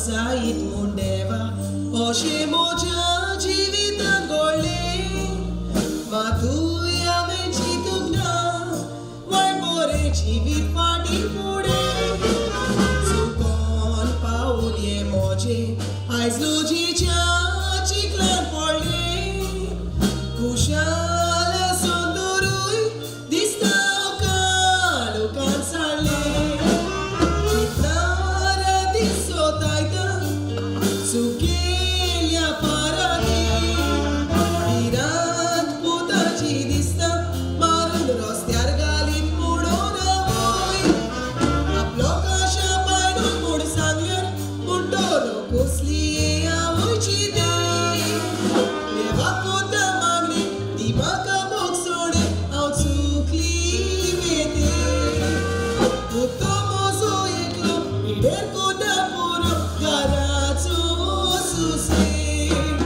जायत मुंडेवा अशें म्हज्या जिवितांत घडलें मातूय हांवें चिंतूंक ना वायट बरें जिवीत फाटीं फुडें चुकोन पावून हें म्हजें आयज लुजीच्या चिखलांत पडलें खुशाल सुंदरूय दिसता काळोखांत सारलें चित्रार दिसोतायता सुकेल्या पारांनी विरांत पोताची दिसता मारून रस्त्यार घालीत मोडून वय आपलो काशा पायडून म्हूण सांगल्यार म्हणटलो कसली आवयची देवाक कोता मागणी ती म्हाका मोग सोडे हांव चुकली वेते तो म्हजो एकलो पिडेर कोता पुरो घराचो सुसेग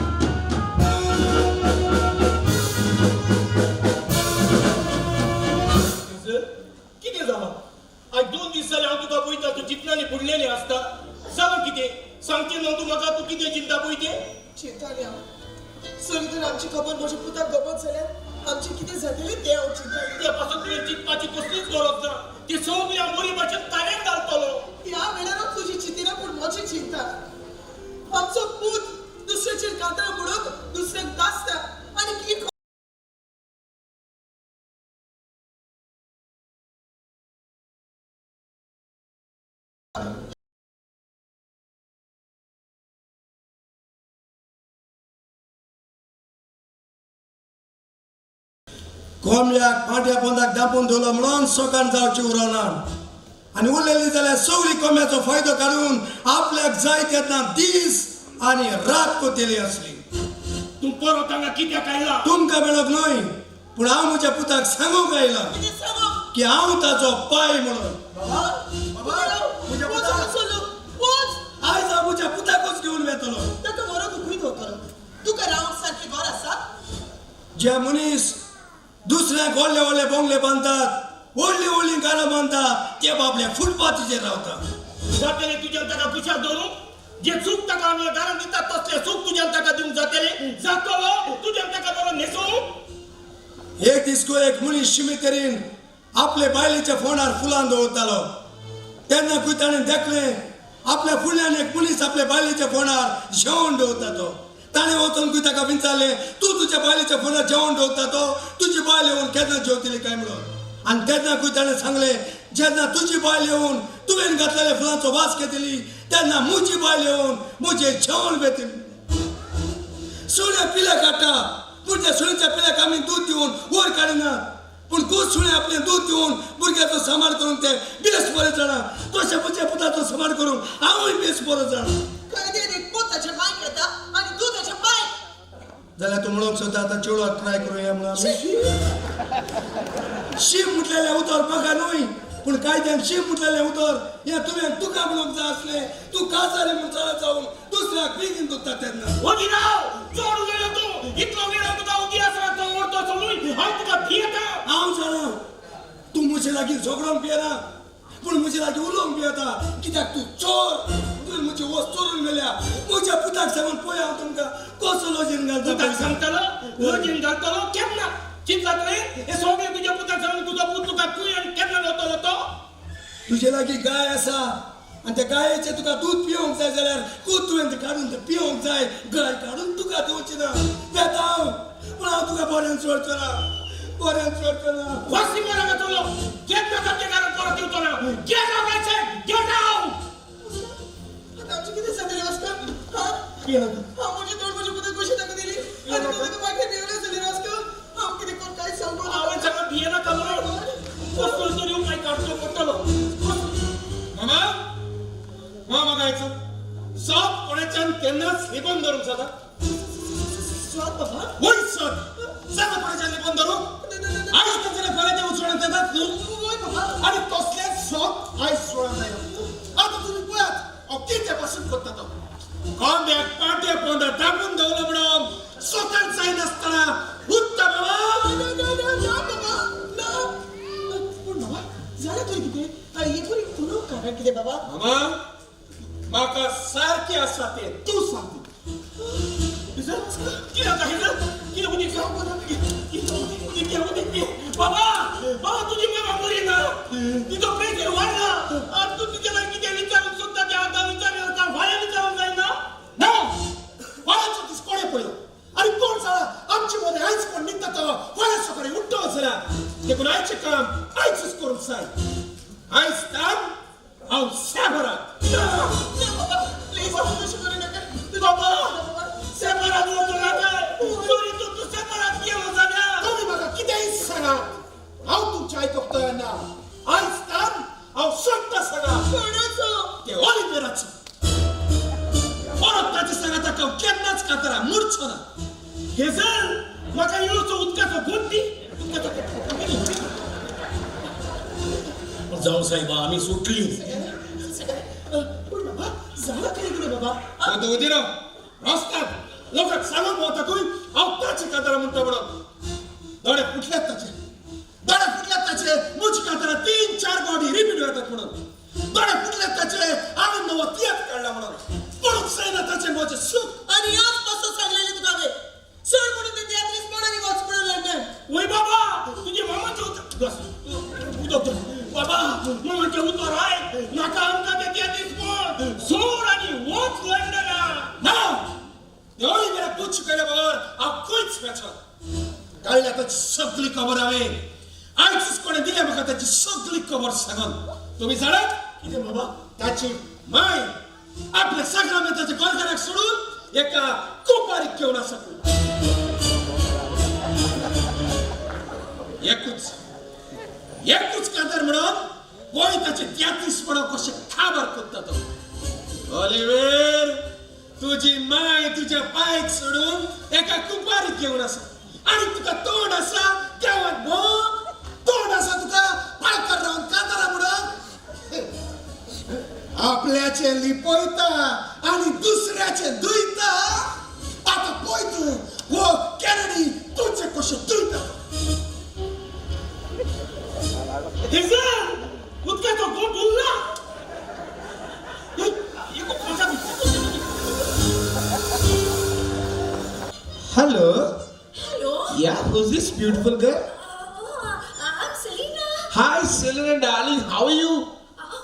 कितें जालां आज 2 दीस जाले हांव तुका पळयता तूं चिंतनांनी बुडलेलें आसता जालां कितें सांगचें न्हू तूं म्हाका तूं कितें चिंता पळयतें चिंताली हांव सरी तर आमची खबर म्हज्या पुताक गमत जाल्यार आमचें कितें जातलें तें हांव चिंताली त्या पासून तुवें चिंतपाची कसलीच गरज ना ती सगळी हांव बरी भाशेन तारेन घालतलो ह्या वेळारूच तुजी चिंतिना पूण म्हजी चिंता आमचो पूत दुसऱ्याचेर कातरां म्हणून दुसऱ्याक दासता आनी कितें कोंबड्याक पाट्या पोंदाक दापून दवरलो म्हणून सोकान जावची उरोना आनी उरलेली जाल्यार सगळी कोंब्याचो फायदो काडून आपल्याक जाय तेन्ना दीस आनी रात कोतेली असली तूं परत हांगा कित्याक आयला तुमकां मेळोंक न्हय पूण हांव म्हज्या पुताक सांगूंक आयला की हांव ताचो पाय म्हणून आयज हांव म्हज्या पुताकूच घेवन वेतलो ताका व्हरोन खंय दवरतलो तुका रावंक सारकें घर आसा जे मनीस दुसऱ्याक व्हडले व्हडले बोंगले बांदतात व्हडली व्हडली घरां बांदतात ते बाबले फुटपाथीचेर रावतात जातलें तुज्यान ताका कुशार दवरूंक जे सूख ताका आमी घरांत दितात तसलें सूख तुज्यान ताका दिवंक जातलें जातलो तुज्यान ताका बरो न्हेसोवंक एक दिसको एक मनीस शिमेतेरीन आपले बायलेच्या फोंडार फुलां दवरतालो तेन्ना खंय ताणें देखलें आपल्या फुडल्यान एक मनीस आपल्या बायलेच्या फोंडार जेवण दवरता तो ताणें वचून खंय ताका विचारलें तूं तुज्या बायलेच्या फोंडार जेवण दवरता तो तुजी बायल येवन केन्ना जेवतली काय म्हणून आनी तेन्ना खंय ताणें सांगलें जेन्ना तुजी बायल येवन तुवें घातलेल्या फुलांचो वास घेतली तेन्ना म्हजी बायल येवन म्हजें जेवण घेतली सुण्या पिल्याक काडटा पूण त्या सुण्याच्या पिल्याक आमी दूध दिवन वयर काडिनात पूण खूब सुणे आपलें दूध दिवन भुरग्याचो सांबाळ करून ते बेस बरें जाणा तशें म्हज्या पुताचो सांबाळ करून हांवूय बेस बरो जाणा कायदेन एक पोताचें मांय घेता आनी दुधाचें पाय जाल्यार तूं म्हणूंक सोदता आतां चेडवाक ट्राय करुया म्हणून शीम मुटलेलें उतर म्हाका न्हय पूण कायद्यान शीम मुटलेलें उतर हें तुवें तुका म्हणूंक जाय आसलें तूं काजारी म्हणटा जावन दुसऱ्याक बेगीन दुखता तेन्ना ओगी राव चोड उलयलो तूं इतलो वेळ तुका ओगी आसरा तो ओडतो सोडून हांव तुका भियेता हांव जाणा तूं म्हजे लागीं झगडोंक भियेना पूण म्हजे लागीं उलोवंक भियेता कित्याक तूं चोर तुवें म्हजी वस्त चोरून व्हेल्या म्हज्या पुताक सांगून पळय हांव तुमकां कसो लॉजीन घालता पुताक सांगतलो लॉजीन घालतलो केन्ना चिंता रे हे सगळें तुज्या पुताक सांगून तुजो पूत तुका तुवें आनी केन्ना वतलो तो तुजे लागीं गाय आसा आनी त्या गायेचें तुका दूध पिवंक जाय जाल्यार खूब तुवें तें काडून तें पिवंक जाय गाय काडून तुका दिवची ना वेता हांव पूण हांव तुका बरें सोडचो ना बरें सोडचो ना वासी बरो वतलो केन्ना ताचे घरांत परत येवचो ना get out I said get out आतां आमचें कितें जातलें वास्का कितें हांव म्हजी तोंड म्हज्या पुताक कशी ताका दिली आनी तूं ताका मागीर देवना जाली वास्का हांव कितें कोण कांयच सांगूं हांवें सांगून भियेनाका म्हणून कसलो तरी उपाय काडचो पडटलो मामा मामा गायचो साप कोणाच्यान केन्नाच निबंध धरूंक जाता स्वाद बाबा वय सद जाता कोणाच्यान निबंध धरूंक आयज ताचे घराच्या उचोडांत येतात न्हू वय बाबा आनी तसले सद आयज सोडूंक जाय आतां तुमी पळयात हांव कितें पासून करता तो कोंब्याक पाट्या पोंदा दाबून दवरलो म्हणून स्वताक जायनासतना उत्ता बाबा ना बाबा ना पूण बाबा जालें तरी कितें हे बरी उलोवंक कारण कितें बाबा मामा म्हाका सारखे आसा ते तू सांग बाबा तुझी मामा बरी ना तिथं प्रेशर वाढला आज तू तुझ्या किती विचारून सुद्धा त्या आता विचारलं होता व्हाया विचारून जाईल ना व्हायचं तीस कोणे पडलं आणि कोण झाला आमची मध्ये आईच कोण निघतात व्हाया सकाळी उठतो झाला ते कोण आईचे काम आईच करून सांग आईच काम हाव साबरा प्लीज तशी करू नका बाबा सेपरात होतो ना काय चोरी तू सेपरात गेलो झाल्या तुम्ही बघा कितीही सांगा हाव तुमच्या ऐकतोय ना आईच काम हाव स्वतः सांगा कोणाचं ते ऑलिव्हियराचं परत त्याची सांगा त्या केन्नाच कातरा मूर्छ ना हे जर मका येऊचो उदकाचो गोंडी जाऊ साहेबा आम्ही सुटली पण बाबा झालं काय इकडे बाबा तो उदी रस्त्यात लोकांक सांगून होता तू आवताची कातरा म्हणता म्हणून दोडे फुटल्यात त्याचे मुझ कातरा 3-4 बॉडी रिपीट होतात म्हणून दोडे फुटल्यात त्याचे आनंद व तियात काढला म्हणून पळून सायना त्याचे मोचे सुख आणि आजपासून सांगलेले तुका वे सर म्हणून ते त्यात्रीस म्हणाली वाच म्हणून लंडन ओय बाबा तुझे मामाचे उतर बाबा मामाचे उतर आहे नाका आमका ते त्या दिस सोड आणि वॉच लंडनला ना एवढी मेरा कुछ केल्या बरोबर आपकोच व्याचा कळल्या त्याची सगळी खबर हवे आईच कोणी दिल्या मग त्याची सगळी खबर सांगून तुम्ही जाणत किती बाबा त्याची माय आपल्या सगळ्या मित्राचे कॉन्ट्रॅक्ट सोडून एका कुपारीत घेऊन असत एकूच कातर म्हणून कोणी त्याचे 33 पडव कसे खाबर करतात ऑलिव्हियर तुझी माय तुझ्या पायक सोडून एका कुपारीत घेऊन असत आणि तुका तोंड असा केवळ तोंड असा तुका पाळकर राहून कातरा म्हणून आपल्याचे लिपोयता आणि दुसऱ्याचे दुईता आता पोयतू वो कॅनडी तुझे कसे दुईता हे जर उदकाचो गोट उरला एको कोणता Hello. Hello. Yeah, who's this beautiful girl? I'm Selena. Hi, Selena, darling. How are you?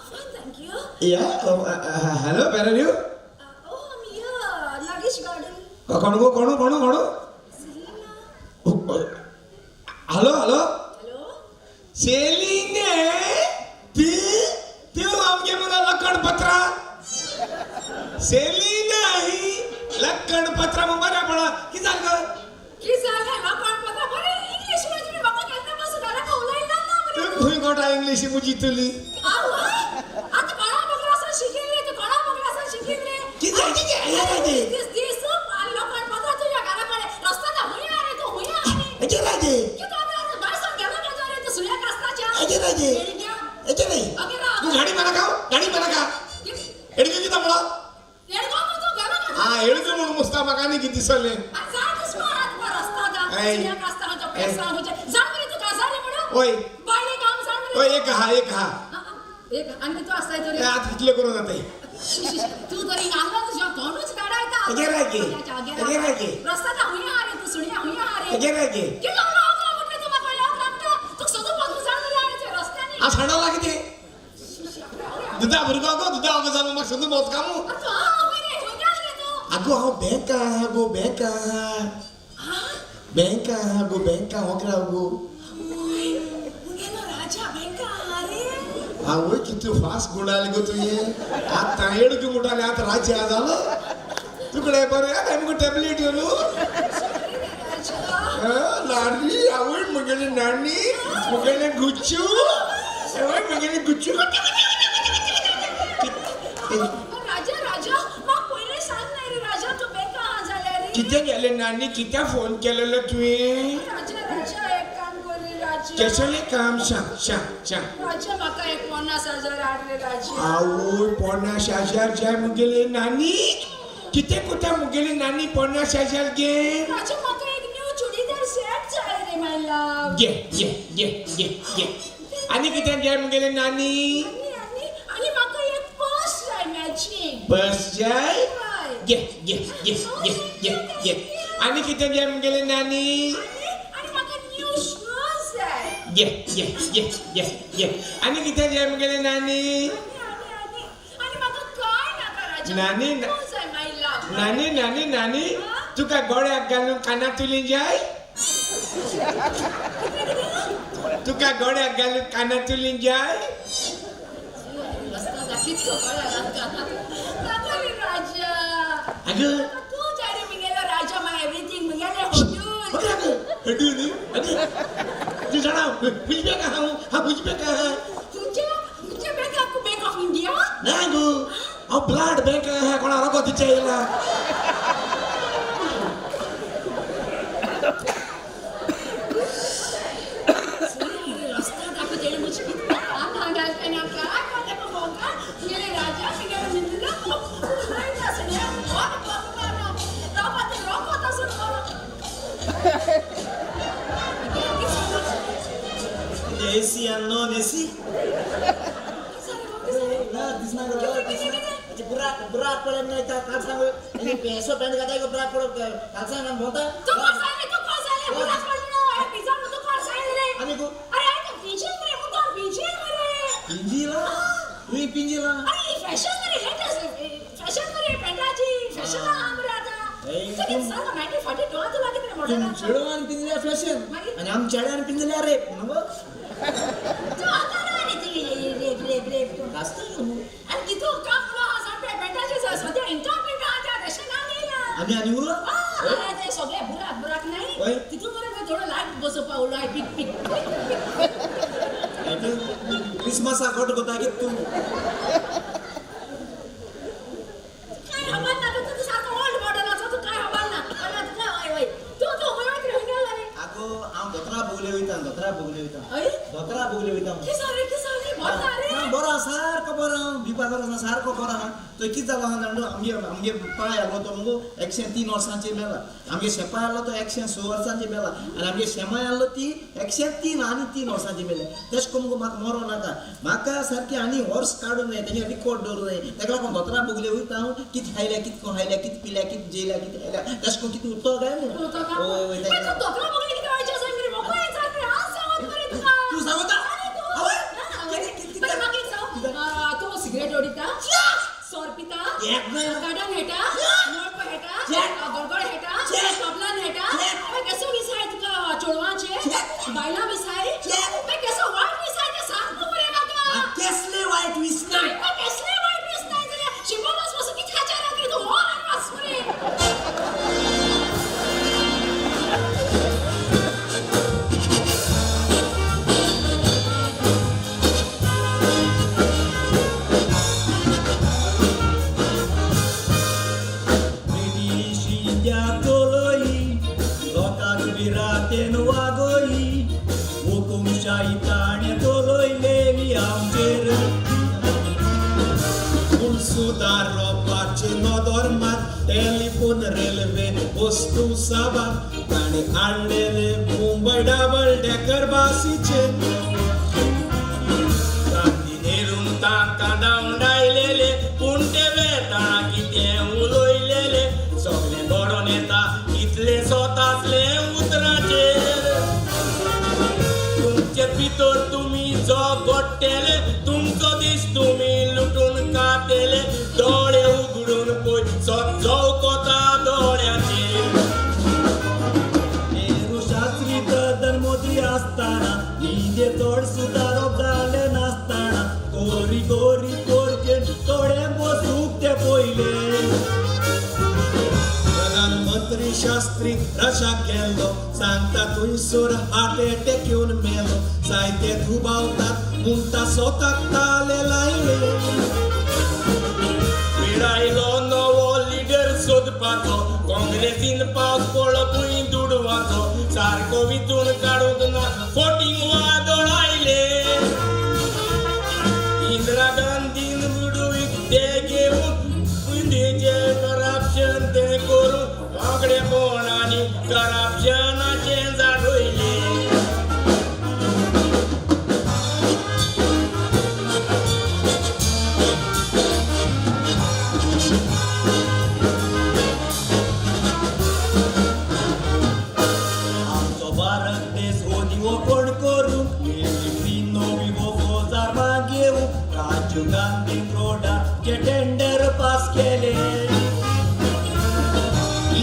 Fine, thank you. Yeah. Hello. Where are you? I'm here, Nagesh Garden. Kono? Selena. Hello. Hello. Selena. तू आमगे मला लखन पत्रा. Selena ही लखन पत्रा मग बऱ्या पडा की झालं की झालं लोकांना पता बरे इंग्लिश मध्ये मी बघत येता बस गाला कौलायला ना तू म्हणे भुई गोटा इंग्लिश मुजी तुली आहो आता काळा बघला असं शिकले ते काळा बघला असं शिकले की झाली दिस लोकांना पता तुझ्या घराकडे रस्ता होई अरे तो होई अरे अजय राजे की तो आता बाहेर गेला का जरे तो सुया रस्ताच्या अजय राजे अजय नाही तू गाडी मला का एडी किती तमळा हा एडी म्हणून मुस्ताफाकाने किती दिसले ओय ओय एक हा आत कितले करून जाते तू तरी कोणूच काढायचा अजय राजे रस्ता हुई आ रे तू सुनिया हुई आ रे अजय राजे की म्हटलं तू मला लागतं तू सगळं बघून जाणार रस्त्याने आ सांडा लागते दुधा भुरगा गो दुधा आवाज आलो मग संदू बहुत कामू Aku hau bengka hokra aku. Awe kitu fast gunali go tuye. आता येड की मुठाले आता राज्य झालं. तुकडे बरे आम्ही टॅबलेट येलो. लाडली आवड मगेले नानी मगेले गुच्चू. सवय मगेले गुच्चू. किती गेले नानी किती फोन केलेलं तुम्ही कशाले काम सांग आवो 50,000 जाय मुगेले नानी किती कुठे मुगेले नानी 50,000 घे आणि किती जाय मुगेले नानी आणि माका एक पर्स जाय मॅचिंग बस जाय हय. घे घे घे घे घे घे आणि किती जेम गेले नानी आणि म्हाका न्यू शूज जाय. घे घे घे घे घे आणि किती जेम गेले नानी आणि म्हाका काय नाका राजा. नानी, Shoes आहे my love. नानी नानी नानी तुका गोड्याक घालून कानात तुली जाय तुका गोड्याक घालून कानात तुली जाय रस्ता दाखीत कळाला नाका रे राजा. अगं तू जारे मिगेलो राजा my everything मिगेले होटून. तू जाणा बुझबे का हा बुझबे का तुझ्या बँक ऑफ इंडिया. ना गो अहो ब्लड बँक हा कोणा रगो तिच्या येला रस्ता दाखवत येणे मुझे किती आनंद आहे ना काय पता को होगा मेरे राजा मिगेलो मिंदला नाही असणे और बाबा रोको तसं AC and non AC. berat pala na ita kalsang ini peso pen kata ko berat pala kalsang nang bota तू कौन सा ले बुरा पड़ना है पिज्जा में तू कौन सा ले ani ko अरे आई तो पीछे मेरे वो तो पीछे मेरे pinjila ui pinjila अरे फैशन मेरे लेटेस्ट फैशन मेरे पेंटाजी फैशन हमरा था लेकिन साला 1942 तो लगे तेरे model tum chedan pinjila fashion ani am chedan pinjila re no तो आता ना रे रे rasta आणि तिथं काम तुला हजार पे पेंटाजी सध्या इंटरप्रिंट आता रेशन आलेला ani uro अरे ते सगळे बुराक नाही ओय. तिथून मला थोडं लाईट बसव पावलं आहे पिक पिक itu Christmas akot ko tagit tu काय हवाल ना तू सारखं ओल्ड मॉडेल असं तू काय हवाल ना अरे तू काय ओय तू मला ट्रेनिंग आला रे aku am dotra bugle witan अरे dotra bugle witan किस रे भरता रे ना बरा सार को बरा विभागर ना सार को बरा तो किती झाला ना आमगे पाय आलो तो मगो 103 वर्षांचे मेला आमगे सेपाय आलो तो 106 वर्षांचे मेला आणि आमगे सेमाय आलो ती 103 आणि 3 वर्षांचे मेले तेच को मगो माक मरो नाका माका सारखी आणि वर्ष काढून नाही त्याने रिकॉर्ड दवरू नाही तेका लागून दोतरा बुगले वयता किती खायल्या किती खायल्या किती पिल्या किती जेल्या किती खायल्या तेच को किती उतो गाय तू तो का ओय ओय पण तू डॉक्टर बघले किती व्हायचे असं मी मोकळा यायचा रे हा सांगत करे तुका तू सांगता? तू सिगरेट ओडिता सोर पिता गार्डन हेटा नळप हेटा गडगड हेटा टॉपलान हेटा मैं कैसो विसाय तुका चोळवाचे बायला विसाय मैं कैसो वाट विसाय ते सांग तू बरे नाका केसले वाईट विस नाही मैं कैसले वाट विसाय जरे शिंबोलास वसु किती खाचा रात्री तू और आवाज बरे टेलिफोन रेल्वे वस्तू साबान आणि आणलेले मुंबई डबल डेकर बासीचे नेरून ताका दावडायलेले पुंटे वेताळा किते उलोयलेले सगळे घडोन येता इतले स्वतातले उतराचे तुमचे भितर तुम्ही जो गोट्टेले तुमचो दीस तुम्ही लुटून कातेले डोळे उगडून पळय चौकोता डोळ्याचे नेहरू शास्त्री प्रधानमंत्री असताना निधे तोड सुधारप झाले नसताना गोरी गोरी कोरके तोडे बसूक ते पहिले प्रधानमंत्री शास्त्री रशाक गेल्लो सांगता थंयसर हार्ट अटॅक येवन मेलो जायते दुबावतात म्हणटा स्वताक ताले लायले पिडायलो नवो लिडर सोदपाचो काँग्रेसीन पावस पडलो भुंय दुडवाचो सारको विचून काडूंक ना फोटींग वादळ आयले इंदिरा गांधीन विडूक ते घेवन इंडियेचे करप्शन ते करून वागडेपणांनी करप्शनाचे झाड रोयले आमचो भारत देश हो दिवो कोण करूंक मिलिटरी नवी वो फौजार मागेवूंक राजीव गांधी रोडाचे टेंडर पास केले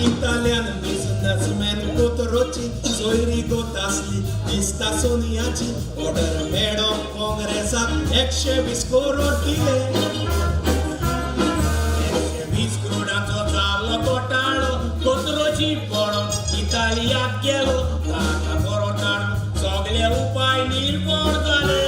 इटालियन बिझनेसमॅन कोतरोची सोयरी गोत असली दिसता सोनियाची ऑर्डर मॅडम काँग्रेसाक 120 करोड दिले 120 करोडाचो जालो घोटाळो कोतरोची पडोन इटालियाक गेलो ताका बरो ताण सगळे उपाय निर्फळ जाले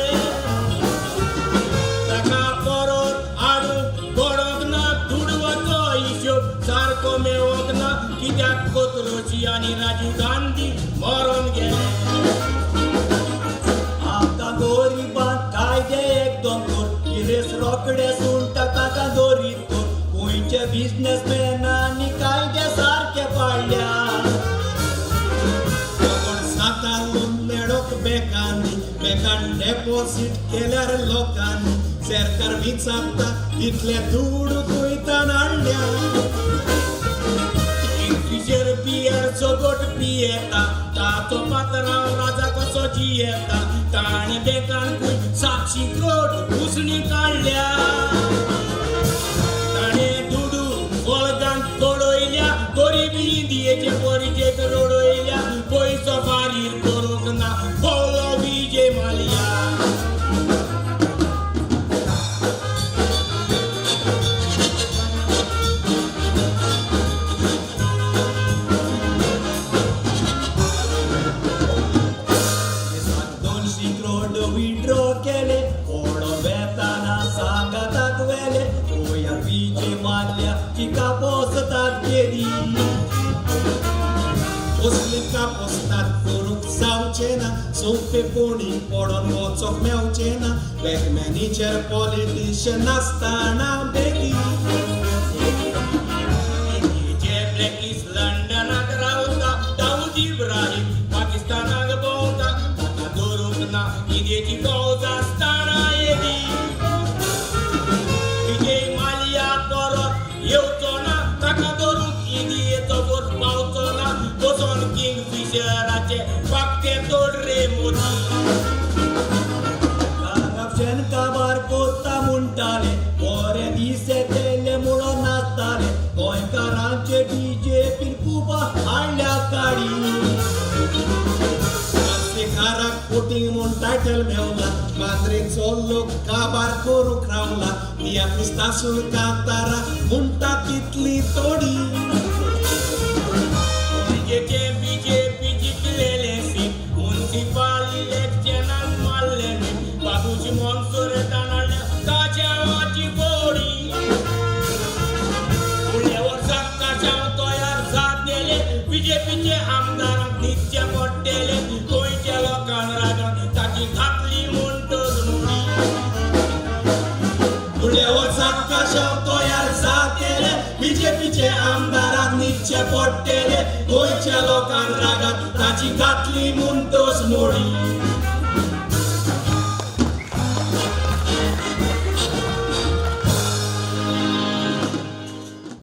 ताका परत हाडून घडोवंक ना दुडवाचो हिशोब सारको मेळोवंक ना कित्याक कोतरोची आनी राजीव गांधी मरून गेले आमकां गोरिबांक कायदे एकदम कर किरेस रोकडे सुंटा ताका दोरीत कर गोंयचे बिझनेसमॅनांनी कायदे सारके पाळल्या कोण साता लोन मेळोक बँकान डेपॉझिट केल्यार लोकांनी सरकार विचारता इतले दूड गोंयतान हाडल्या किंगफिशर बियरचो गोट पियेता ताचो पात्रांव राजा कसो जियेता ताणे बँकांकूय 700 करोड उसणी काडल्या ताणे दुडू गोळगांक तोडयल्या गरीबी इंडियेचे परिचेक रोडयल्या पयसो फारीक करूंक ना भोवलो विजय माल्या विड्रॉ केले कोडो बेताना सांगाताक वेले गोया विजय माल्या चिका पोसतात केली पोसलिका पोसतात करूंक जावचे ना सोंपे कोणी पडोन वचोंक मेवचे ना बँक मॅनेजर पॉलिटिशियन नासतना बेगी जे ब्लॅकीस लंडनाक रावता दाऊद इब्राहिम पाकिस्तानाक भोंवता ताका धरूंक ना इंडियेची फौज आसतना येदी विजय माल्या परत येवचो ना ताका धरूंक इंडियेचो बोट पावचो ना बसोन किंगफिशराचे पाक्के तोड रे मोदी करप्शन काबार कोत्ता म्हणटाले बरे दीस येतले म्हणून नाचताले गोंयकारांचे बीजेपीन खूब हाडल्या काडी काराक कोटिंग म्हूण टायटल मेवला मांद्रेचो लोक काबार करूंक रावला ती पिस्तासून कांतारा म्हणटा तितली तोडी बीजेपी जिखलेले सीट म्युनिसिपल इलेक्शनाक मारले बाबूजी मनसूर तानाडल्या ताच्या वाची गोडी फुडल्या वर्साक काशाव तयार जातले बीजेपीचे आमदारांक न्हिदचे पडटले गोंयच्या लोकांक राजन ताची घातली म्हणटच मुडी फुडल्या वर्साक काशाव तयार जातले बीजेपीचे आमदारांक न्हिदचे पडटले गोंयच्या लोकांक रागात ताची घातली म्हणटच मोडी